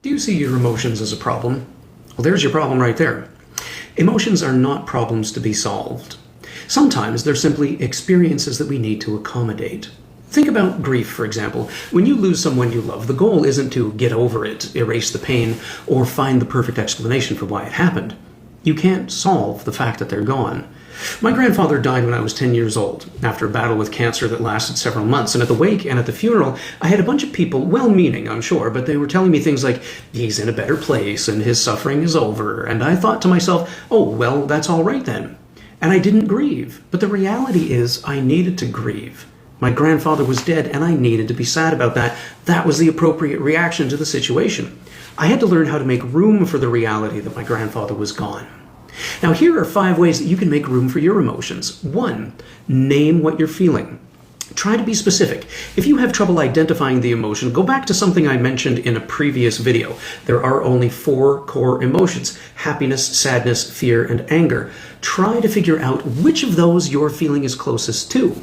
Do you see your emotions as a problem? Well, there's your problem right there. Emotions are not problems to be solved. Sometimes they're simply experiences that we need to accommodate. Think about grief, for example. When you lose someone you love, the goal isn't to get over it, erase the pain, or find the perfect explanation for why it happened. You can't solve the fact that they're gone. My grandfather died when I was 10 years old, after a battle with cancer that lasted several months, and at the wake and at the funeral, I had a bunch of people, well-meaning, I'm sure, but they were telling me things like, he's in a better place, and his suffering is over, and I thought to myself, oh, well, that's all right then. And I didn't grieve, but the reality is I needed to grieve. My grandfather was dead, and I needed to be sad about that. That was the appropriate reaction to the situation. I had to learn how to make room for the reality that my grandfather was gone. Now, here are 5 ways that you can make room for your emotions. 1, name what you're feeling. Try to be specific. If you have trouble identifying the emotion, go back to something I mentioned in a previous video. There are only 4 core emotions: happiness, sadness, fear, and anger. Try to figure out which of those your feeling is closest to.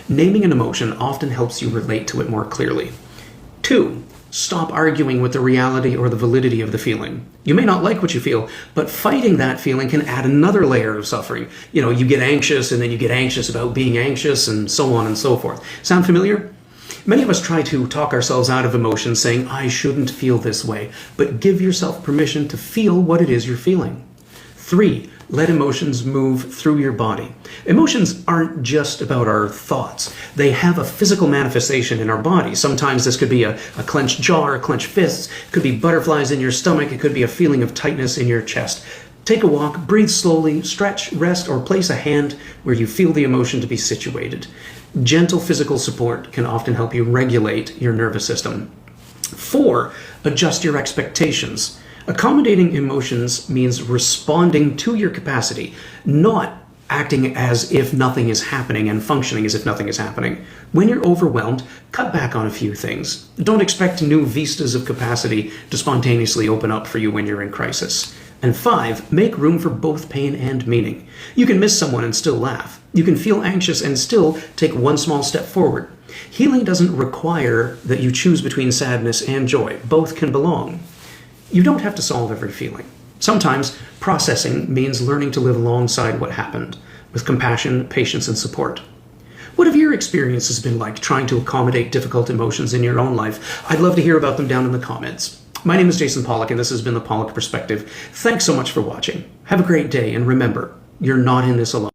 Naming an emotion often helps you relate to it more clearly. 2, stop arguing with the reality or the validity of the feeling. You may not like what you feel, but fighting that feeling can add another layer of suffering. You get anxious, and then you get anxious about being anxious, and so on and so forth. Sound familiar? Many of us try to talk ourselves out of emotions, saying, I shouldn't feel this way, but give yourself permission to feel what it is you're feeling. 3, let emotions move through your body. Emotions aren't just about our thoughts. They have a physical manifestation in our body. Sometimes this could be a clenched jaw or clenched fists. It could be butterflies in your stomach. It could be a feeling of tightness in your chest. Take a walk, breathe slowly, stretch, rest, or place a hand where you feel the emotion to be situated. Gentle physical support can often help you regulate your nervous system. 4, adjust your expectations. Accommodating emotions means responding to your capacity, not acting as if nothing is happening and functioning as if nothing is happening. When you're overwhelmed, cut back on a few things. Don't expect new vistas of capacity to spontaneously open up for you when you're in crisis. And 5, make room for both pain and meaning. You can miss someone and still laugh. You can feel anxious and still take one small step forward. Healing doesn't require that you choose between sadness and joy. Both can belong. You don't have to solve every feeling. Sometimes processing means learning to live alongside what happened, with compassion, patience, and support. What have your experiences been like trying to accommodate difficult emotions in your own life? I'd love to hear about them down in the comments. My name is Jason Pollock, and this has been The Pollock Perspective. Thanks so much for watching. Have a great day, and remember, you're not in this alone.